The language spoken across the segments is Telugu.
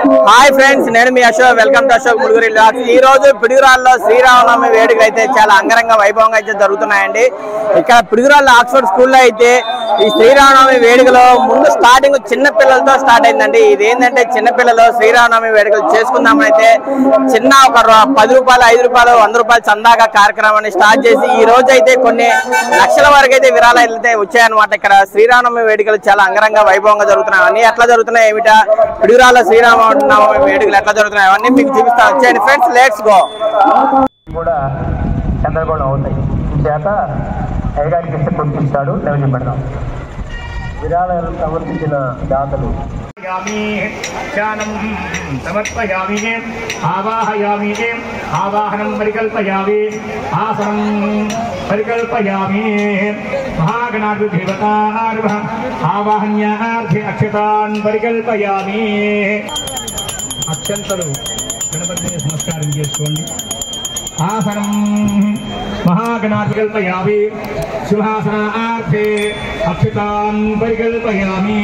హాయ్ ఫ్రెండ్స్, నేను మీ Ashok. Welcome to Ashok Muduguri vlogs. ఈ రోజు పిడుగురాళ్ళలో శ్రీరామనవమి వేడుకలు అయితే చాలా అంగరంగ వైభవంగా అయితే జరుగుతున్నాయండి. ఇక్కడ పిడుగురాళ్ళ ఆక్స్ఫర్డ్ స్కూల్లో అయితే ఈ శ్రీరామనవమి వేడుకలో ముందు స్టార్టింగ్ చిన్న పిల్లలతో స్టార్ట్ అయిందండి. ఇదేంటంటే చిన్నపిల్లలు శ్రీరామనవమి వేడుకలు చేసుకుందామని అయితే చిన్న ఒక 10 రూపాయలు, 5 రూపాయలు, 100 రూపాయలు చందాగా కార్యక్రమాన్ని స్టార్ట్ చేసి ఈ రోజు అయితే కొన్ని లక్షల వరకు అయితే విరాళాలు అయితే వచ్చాయన్నమాట. ఇక్కడ శ్రీరామనవమి వేడుకలు చాలా అంగరంగ వైభవంగా జరుగుతున్నాయి. అన్ని ఎట్లా జరుగుతున్నాయి ఏమిటా, పిడుగురాళ్ళ శ్రీరామనవమి వేడుకలు ఎట్లా జరుగుతున్నాయి అవన్నీ మీకు చూపిస్తాను. వచ్చేయండి ఫ్రెండ్స్, లెట్స్ గో. కూడా గందరగోళం అవుతాయి. చేత అయ్యగారికి ఇస్తే కొట్టిస్తాడు. లెవెల్ పెడదాం. విరాళాలు సమర్పించిన దాతలు సమర్పయామి, ఆవాహయామి, ఆవాహనం పరికల్పయామి, ఆసనం పరికల్పయామి, మహాగణాధిపతి దేవతార్వ ఆవాహన్యార్థి అక్షతాన్ పరికల్పయామి. అక్షంతలు గణపతిని నమస్కారం చేసుకోండి. ఆసనం మహాగణాధికల్పయామి, సింహాసనార్థే అక్షతాన్ పరికల్పయామి.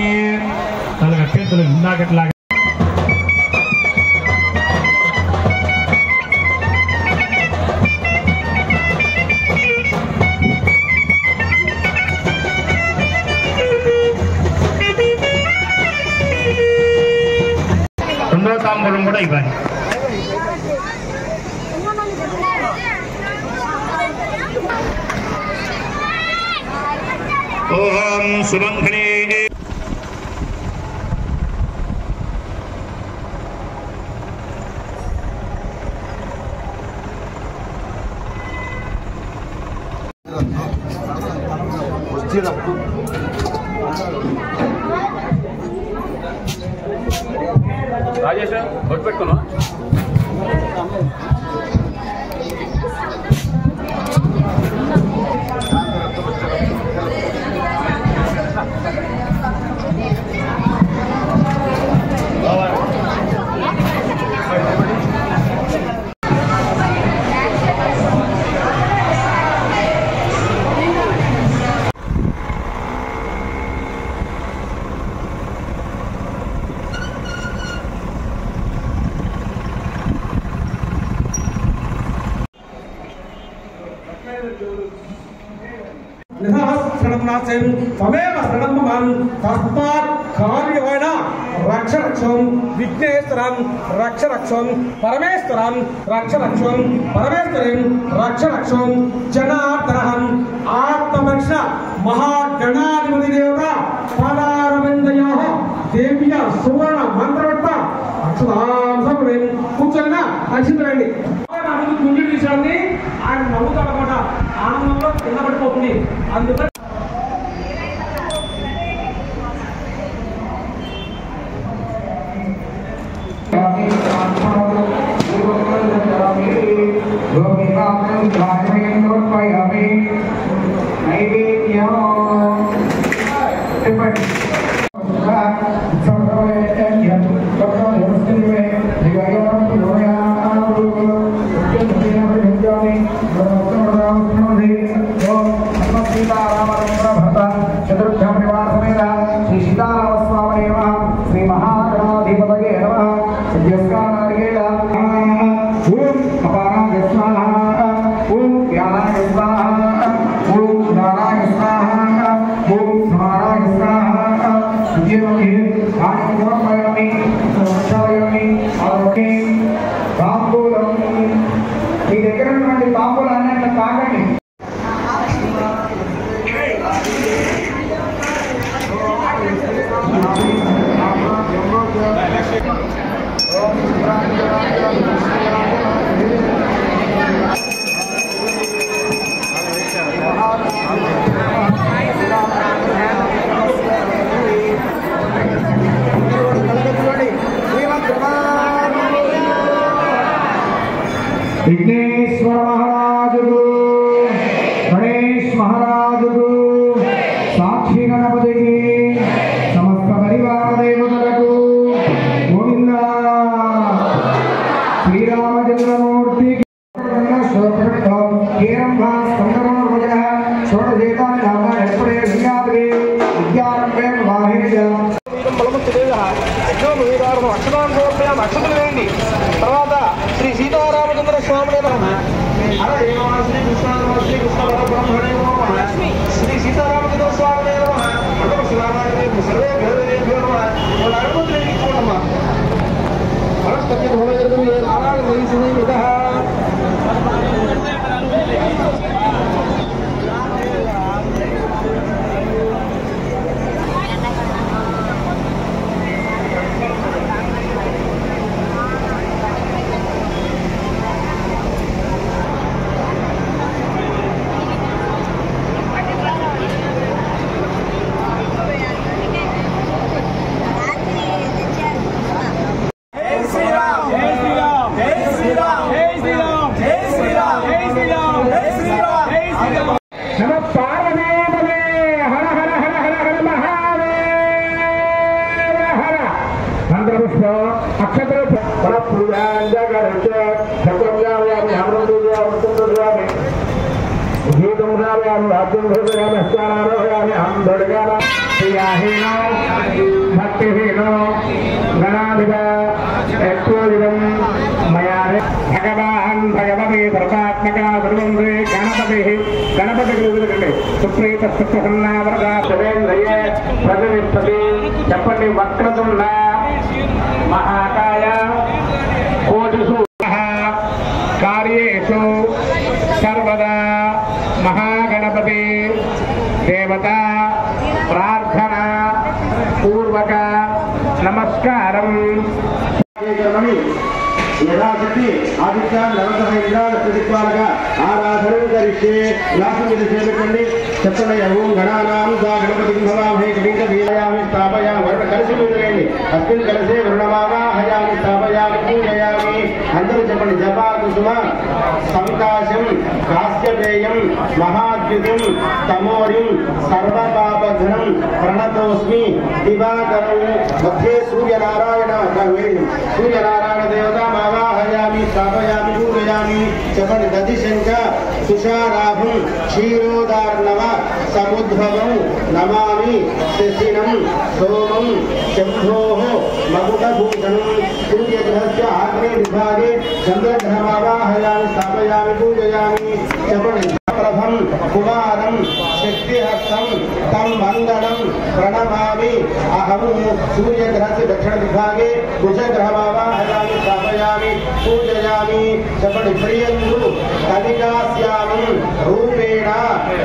అలాగే అక్షంతలు ఇందాకట్లాగా రెండో తాంబూలం కూడా ఇవ్వాలి. ఓం సుమంగళే. రాజేష్ బొట్టు పెట్టుకున్నా. విఘ్నేశ్వరం రక్షరక్షం పరమేశ్వరం రక్షరక్షం పరమేశ్వరం రక్షరక్షం జనార్దనం ఆత్మరక్ష మహాగణాధిపతి దేవత పాదారవిందయో దేవ్య సువర్ణ మంత్రవత్త అక్షరాంశం కూర్చొని రక్షించండి. ముందు విషయాన్ని ఆయన నవ్వుతాడనమాట. ఆనందంలో కింద పడిపోతుంది. అందుకని మీ దగ్గర ఉన్నటువంటి తాంబూలాన్ని అట్లా తాగండి. విఘ్నేశ్వర మహారాజుకు, గణేష్ మహారాజుకు, సాక్షి గణపతికి, సమస్త పరివార దేవతలకు గోవింద. శ్రీరామచంద్రమూర్తికి విద్యారంభే అక్షతలు వేయండి. తర్వాత శ్రీ సీతారామచంద్ర స్వామి శ్రీ కృష్ణ శ్రీ కృష్ణ పరబ్రహ్మణే నమః. శ్రీ సీతారామచంద్ర స్వామి సర్వే భేదేభ్యో నమః. వాళ్ళ అనుమతులు ఇచ్చుకోండమ్మా. మనస్తత్య భూమిర్గం ఏ నారాయణ వయసుని విధ భక్తిహీనో గణాధిప భగవాన్ భగవతి సర్వాత్మక దుర్వందే గణపతి గణపతి సుప్రీత సుప్రసన్నావరదాయేంద్రియే ప్రతిష్టతి. చెప్పండి. వక్రతుండ మహాకాయ కోటిషు కార్యేషు సర్వదా మహాగణపతి దేవత ప్రార్థన పూర్వక నమస్కారం యథాశక్తి ఆదిత్యాన్ని నవగ్రహ ఇంద్రాల ప్రతిపాలగా ఆరాధన కరిష్యే. వ్యాసం మీద చేపట్టండి. చెప్పండి. ఓం గణానాం దా గణపతి భవామహే కవింక వీరయామి స్థాపయామి. వరుణ కలిసి మీదలేండి. అస్మిన్ కలిసే వరుణమావాహయామి స్థాపయామి పూజయామి. అందరూ చెప్పండి. జపా కుసుమ సంకాశం కాశ్యపేయం మహాద్యుతం తమోరిం సర్వపాపఘ్నం ప్రణతోస్మి దివాకరం. మధ్యే సూర్యనారాయణ దేవత ఆవాహయామి స్థాపయామి పూజయామి. చెప్పండి. దధిశంక తుషారాభం క్షీరోదార్ణవ సముద్భవం నమామి శశినం సోమం శంభో మకుటభూషణం. సూర్యగ్రహస్య ఆగ్నే విభాగే చంద్రగ్రహమావాహయామి స్థాపయామి పూజయామి. చెప్పండి. ప్రభం కుమారం శక్తిహస్తం తం మంగళం ప్రణమామి అహం. సూర్యగ్రహస్య దక్షిణ విభాగే కుజగ్రహమావాహయామి స్థాపయామి పూజయామి. చెప్పండి. ప్రియందు కవికాశ్యామం రూపేణ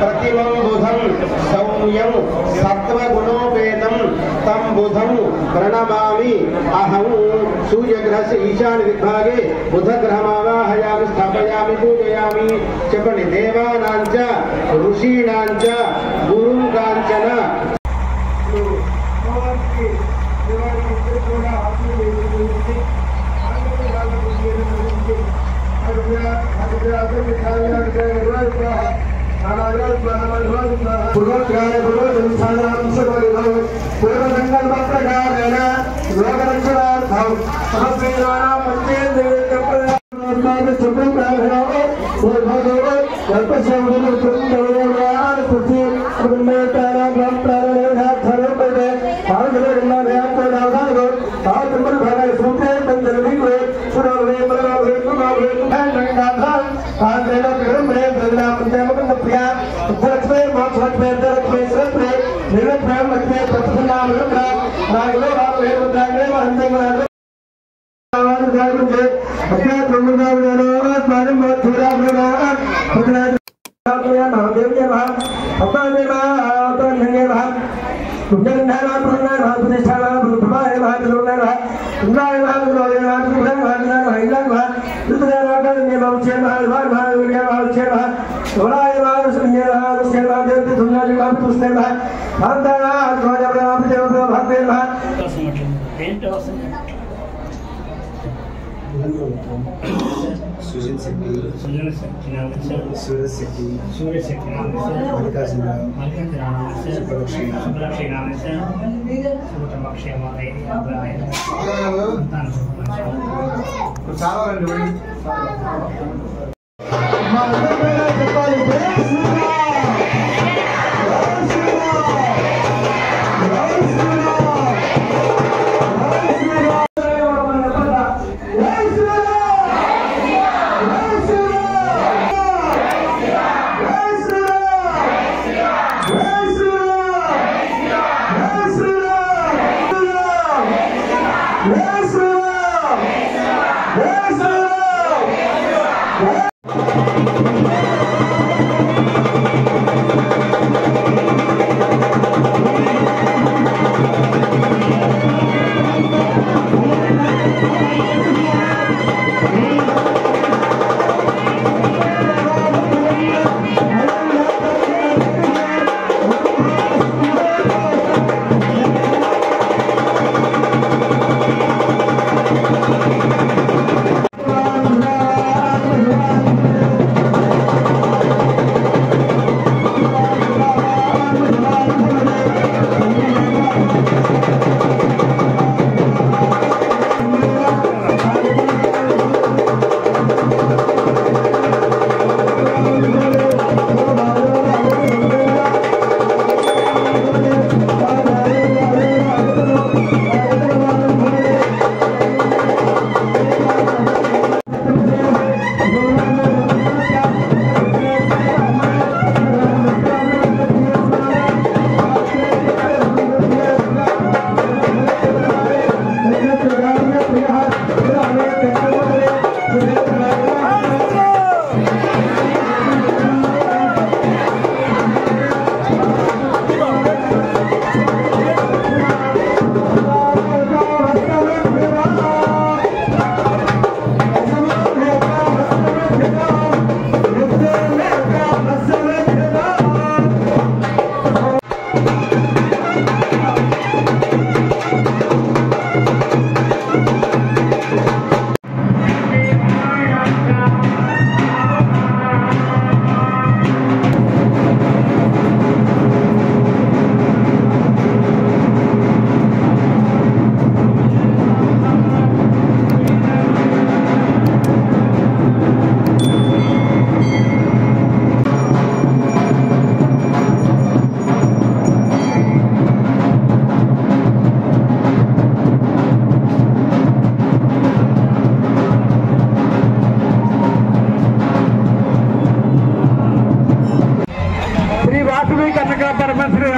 ప్రతిమం బుధం సౌమ్యం సత్వగుణోపేతం తం బుధం ప్రణమామి అహం. సూర్యగ్రహస్య ఈశాన్య విభాగే బుధగ్రహమావాహయామి స్థాపయామి పూజయామి. చెప్పండి. దేవానాంచ ఋషీణాంచ గురుం కాంచన.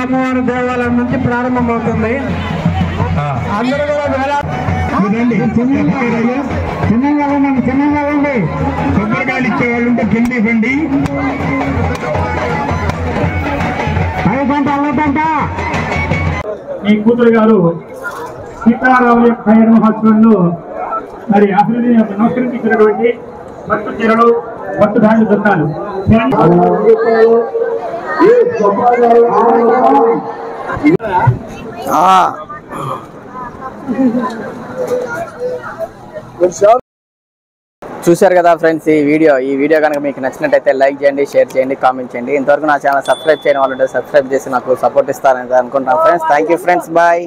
అమ్మవారి దేవాలయం నుంచి ప్రారంభమవుతుంది. అందరూ కూడా చిన్నగా ఉంది. కొబ్బరికాయలు ఇచ్చే వాళ్ళు ఉంటే కింద ఇవ్వండి. మీ కూతురు గారు సీతారాముల యొక్క కళ్యాణ మహోత్సవంలో మరి అభివృద్ధి నమస్కరించినటువంటి భక్తు చీరలు భక్తు ధాన్య దొంగలు చూశారు కదా ఫ్రెండ్స్, ఈ వీడియో కనుక మీకు నచ్చినట్టయితే లైక్ చేయండి, షేర్ చేయండి, కామెంట్ చేయండి. ఇంతవరకు నా ఛానల్ సబ్స్క్రైబ్ చేయని వాళ్ళు సబ్స్క్రైబ్ చేసి నాకు సపోర్ట్ ఇస్తారని అనుకుంటున్నాను friends. Thank you friends, bye.